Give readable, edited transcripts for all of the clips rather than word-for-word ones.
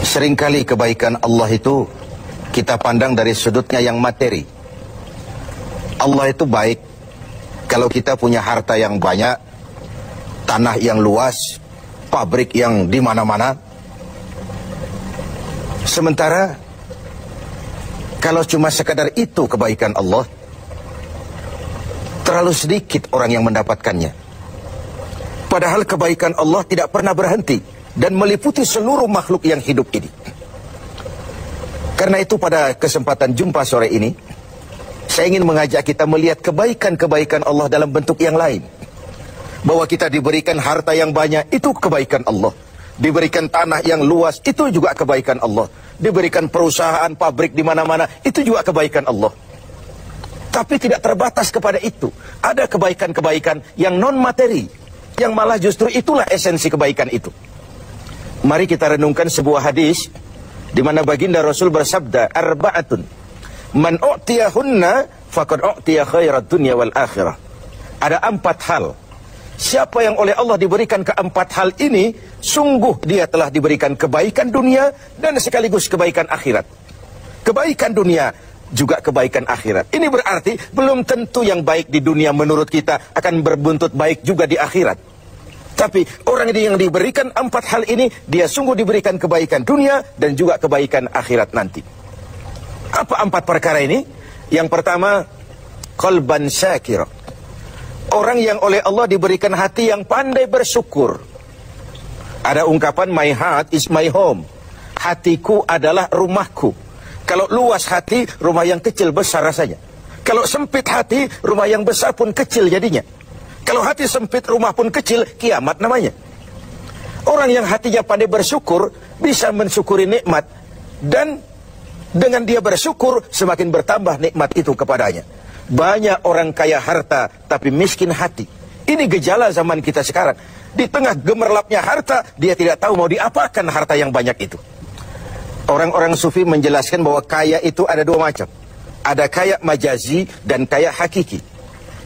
Seringkali kebaikan Allah itu kita pandang dari sudutnya yang materi. Allah itu baik kalau kita punya harta yang banyak, tanah yang luas, pabrik yang di mana-mana. Sementara kalau cuma sekadar itu kebaikan Allah, terlalu sedikit orang yang mendapatkannya. Padahal kebaikan Allah tidak pernah berhenti dan meliputi seluruh makhluk yang hidup ini. Karena itu pada kesempatan jumpa sore ini, saya ingin mengajak kita melihat kebaikan-kebaikan Allah dalam bentuk yang lain. Bahwa kita diberikan harta yang banyak, itu kebaikan Allah. Diberikan tanah yang luas, itu juga kebaikan Allah. Diberikan perusahaan, pabrik di mana-mana, itu juga kebaikan Allah. Tapi tidak terbatas kepada itu. Ada kebaikan-kebaikan yang non-materi, yang malah justru itulah esensi kebaikan itu. Mari kita renungkan sebuah hadis di mana baginda Rasul bersabda, arba'atun man u'tiyahunna faqad u'tiya khairat dunya wal akhirah. Ada 4 hal. Siapa yang oleh Allah diberikan ke-4 hal ini, sungguh dia telah diberikan kebaikan dunia dan sekaligus kebaikan akhirat. Kebaikan dunia juga kebaikan akhirat. Ini berarti belum tentu yang baik di dunia menurut kita akan berbuntut baik juga di akhirat. Tapi orang yang diberikan 4 hal ini, dia sungguh diberikan kebaikan dunia dan juga kebaikan akhirat nanti. Apa 4 perkara ini? Yang pertama, qalban syakir. Orang yang oleh Allah diberikan hati yang pandai bersyukur. Ada ungkapan, my heart is my home. Hatiku adalah rumahku. Kalau luas hati, rumah yang kecil besar rasanya. Kalau sempit hati, rumah yang besar pun kecil jadinya. Kalau hati sempit, rumah pun kecil, kiamat namanya. Orang yang hatinya pandai bersyukur, bisa mensyukuri nikmat. Dan dengan dia bersyukur, semakin bertambah nikmat itu kepadanya. Banyak orang kaya harta, tapi miskin hati. Ini gejala zaman kita sekarang. Di tengah gemerlapnya harta, dia tidak tahu mau diapakan harta yang banyak itu. Orang-orang sufi menjelaskan bahwa kaya itu ada 2 macam. Ada kaya majazi dan kaya hakiki.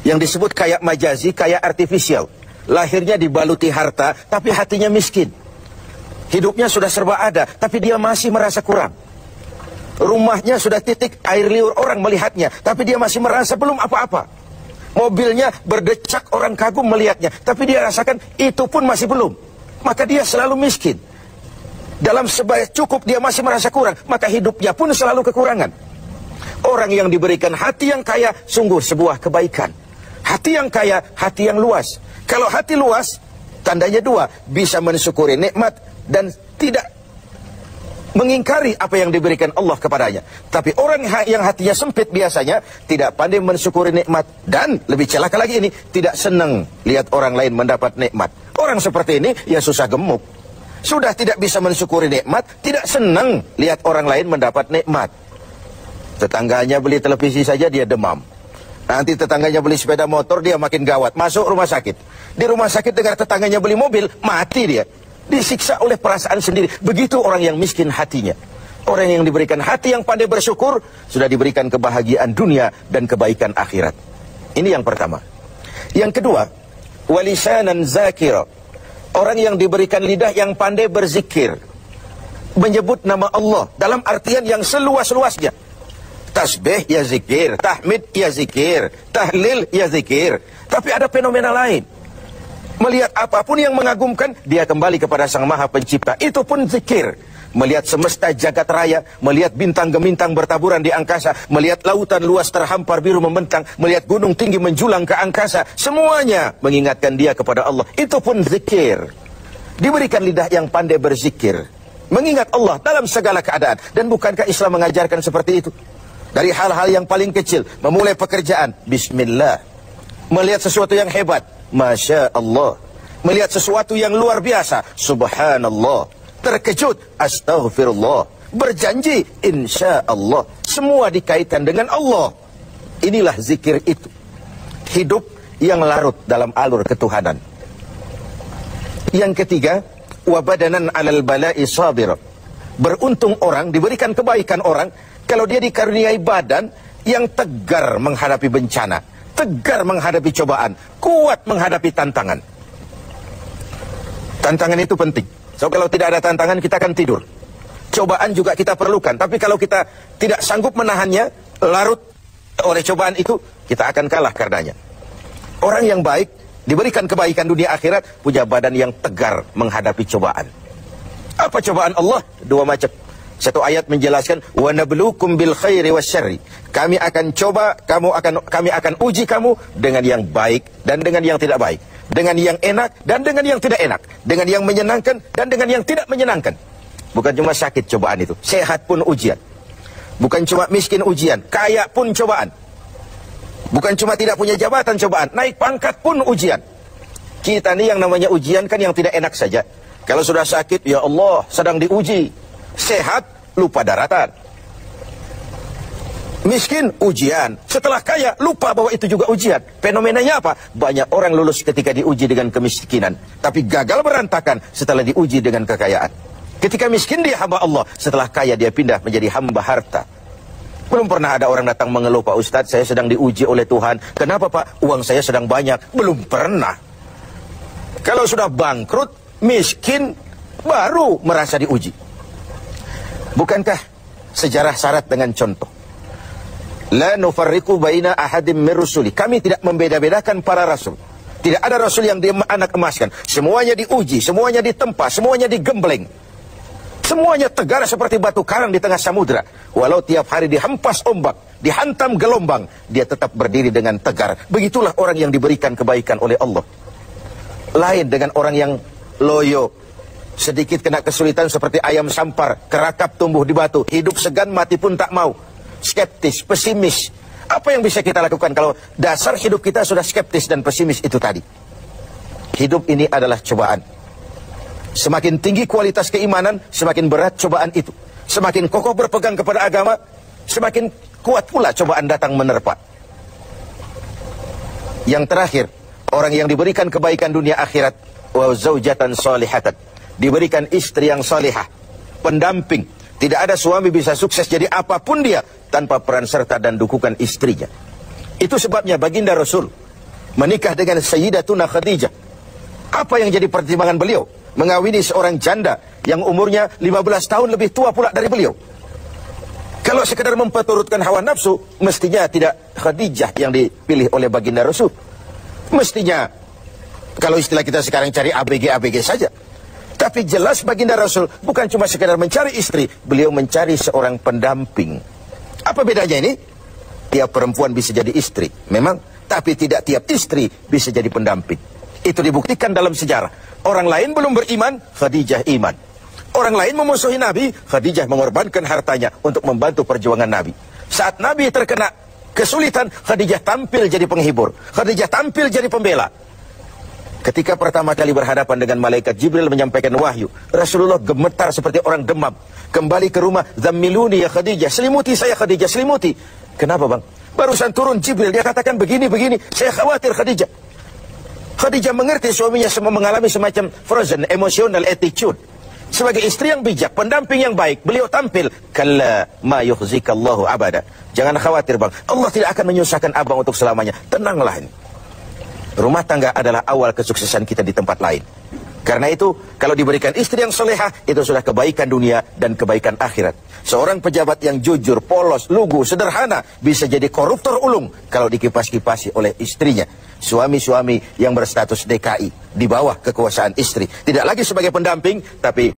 Yang disebut kaya majazi, kaya artifisial. Lahirnya dibaluti harta, tapi hatinya miskin. Hidupnya sudah serba ada, tapi dia masih merasa kurang. Rumahnya sudah titik air liur orang melihatnya, tapi dia masih merasa belum apa-apa. Mobilnya berdecak orang kagum melihatnya, tapi dia rasakan itu pun masih belum. Maka dia selalu miskin. Dalam sebaik cukup dia masih merasa kurang, maka hidupnya pun selalu kekurangan. Orang yang diberikan hati yang kaya, sungguh sebuah kebaikan. Hati yang kaya, hati yang luas. Kalau hati luas, tandanya 2, bisa mensyukuri nikmat dan tidak mengingkari apa yang diberikan Allah kepadanya. Tapi orang yang hatinya sempit biasanya tidak pandai mensyukuri nikmat. Dan lebih celaka lagi ini, tidak senang lihat orang lain mendapat nikmat. Orang seperti ini ya susah gemuk. Sudah tidak bisa mensyukuri nikmat, tidak senang lihat orang lain mendapat nikmat. Tetangganya beli televisi saja dia demam. Nanti tetangganya beli sepeda motor, dia makin gawat. Masuk rumah sakit. Di rumah sakit dengar tetangganya beli mobil, mati dia. Disiksa oleh perasaan sendiri. Begitu orang yang miskin hatinya. Orang yang diberikan hati yang pandai bersyukur, sudah diberikan kebahagiaan dunia dan kebaikan akhirat. Ini yang pertama. Yang kedua, walisanan zakira. Orang yang diberikan lidah yang pandai berzikir. Menyebut nama Allah dalam artian yang seluas-luasnya. Tasbih ya zikir, tahmid ya zikir, tahlil ya zikir. Tapi ada fenomena lain. Melihat apapun yang mengagumkan, dia kembali kepada Sang Maha Pencipta. Itu pun zikir. Melihat semesta jagat raya, melihat bintang gemintang bertaburan di angkasa, melihat lautan luas terhampar biru membentang, melihat gunung tinggi menjulang ke angkasa. Semuanya mengingatkan dia kepada Allah. Itu pun zikir. Diberikan lidah yang pandai berzikir, mengingat Allah dalam segala keadaan. Dan bukankah Islam mengajarkan seperti itu? Dari hal-hal yang paling kecil, memulai pekerjaan, bismillah. Melihat sesuatu yang hebat, masya Allah. Melihat sesuatu yang luar biasa, subhanallah. Terkejut, astaghfirullah. Berjanji, insya Allah. Semua dikaitkan dengan Allah. Inilah zikir itu. Hidup yang larut dalam alur ketuhanan. Yang ketiga, wabadanan alal bala'i sabir. Beruntung orang, diberikan kebaikan orang, kalau dia dikaruniai badan yang tegar menghadapi bencana, tegar menghadapi cobaan, kuat menghadapi tantangan. Tantangan itu penting. So kalau tidak ada tantangan kita akan tidur. Cobaan juga kita perlukan. Tapi kalau kita tidak sanggup menahannya, larut oleh cobaan itu, kita akan kalah karenanya. Orang yang baik, diberikan kebaikan dunia akhirat, punya badan yang tegar menghadapi cobaan. Apa cobaan Allah? Dua macam. Satu ayat menjelaskan, wa nabluukum bil khairi wasyarri. Kami akan coba, kami akan uji kamu dengan yang baik dan dengan yang tidak baik, dengan yang enak dan dengan yang tidak enak, dengan yang menyenangkan dan dengan yang tidak menyenangkan. Bukan cuma sakit cobaan itu, sehat pun ujian. Bukan cuma miskin ujian, kaya pun cobaan. Bukan cuma tidak punya jabatan cobaan, naik pangkat pun ujian. Kita nih yang namanya ujian kan yang tidak enak saja. Kalau sudah sakit, ya Allah, sedang diuji. Sehat, lupa daratan. Miskin, ujian. Setelah kaya, lupa bahwa itu juga ujian. Fenomenanya apa? Banyak orang lulus ketika diuji dengan kemiskinan, tapi gagal berantakan setelah diuji dengan kekayaan. Ketika miskin dia hamba Allah, setelah kaya dia pindah menjadi hamba harta. Belum pernah ada orang datang mengeluh, Pak Ustadz, saya sedang diuji oleh Tuhan. Kenapa Pak? Uang saya sedang banyak. Belum pernah. Kalau sudah bangkrut, miskin, baru merasa diuji. Bukankah sejarah syarat dengan contoh? La nufarriqu baina ahadim min rusuli. Kami tidak membeda-bedakan para rasul. Tidak ada rasul yang dia anak emaskan. Semuanya diuji, semuanya ditempa, semuanya digembleng. Semuanya tegar seperti batu karang di tengah samudra. Walau tiap hari dihempas ombak, dihantam gelombang, dia tetap berdiri dengan tegar. Begitulah orang yang diberikan kebaikan oleh Allah. Lain dengan orang yang loyo, sedikit kena kesulitan seperti ayam sampar, kerakap tumbuh di batu, hidup segan mati pun tak mau. Skeptis, pesimis. Apa yang bisa kita lakukan kalau dasar hidup kita sudah skeptis dan pesimis itu tadi? Hidup ini adalah cobaan. Semakin tinggi kualitas keimanan, semakin berat cobaan itu. Semakin kokoh berpegang kepada agama, semakin kuat pula cobaan datang menerpa. Yang terakhir, orang yang diberikan kebaikan dunia akhirat, wa zaujatan salihatan, diberikan istri yang salihah, pendamping. Tidak ada suami bisa sukses jadi apapun dia tanpa peran serta dan dukungan istrinya. Itu sebabnya baginda Rasul menikah dengan Sayyidatuna Khadijah. Apa yang jadi pertimbangan beliau? Mengawini seorang janda yang umurnya 15 tahun lebih tua pula dari beliau. Kalau sekedar memperturutkan hawa nafsu, mestinya tidak Khadijah yang dipilih oleh baginda Rasul. Mestinya, kalau istilah kita sekarang cari ABG saja. Tapi jelas baginda Rasul bukan cuma sekedar mencari istri, beliau mencari seorang pendamping. Apa bedanya ini? Tiap perempuan bisa jadi istri, memang, tapi tidak tiap istri bisa jadi pendamping. Itu dibuktikan dalam sejarah. Orang lain belum beriman, Khadijah iman. Orang lain memusuhi Nabi, Khadijah mengorbankan hartanya untuk membantu perjuangan Nabi. Saat Nabi terkena kesulitan, Khadijah tampil jadi penghibur. Khadijah tampil jadi pembela. Ketika pertama kali berhadapan dengan malaikat Jibril menyampaikan wahyu, Rasulullah gemetar seperti orang demam. Kembali ke rumah, zammiluni ya Khadijah, selimuti saya Khadijah, selimuti. Kenapa bang? Barusan turun Jibril, dia katakan begini, saya khawatir Khadijah. Khadijah mengerti suaminya mengalami semacam frozen emotional attitude. Sebagai istri yang bijak, pendamping yang baik, beliau tampil, kalla ma yukhzikallahu abada. Jangan khawatir bang, Allah tidak akan menyusahkan abang untuk selamanya. Tenanglah ini. Rumah tangga adalah awal kesuksesan kita di tempat lain. Karena itu, kalau diberikan istri yang solehah, itu sudah kebaikan dunia dan kebaikan akhirat. Seorang pejabat yang jujur, polos, lugu, sederhana, bisa jadi koruptor ulung kalau dikipas-kipasi oleh istrinya. Suami-suami yang berstatus DKI, di bawah kekuasaan istri. Tidak lagi sebagai pendamping, tapi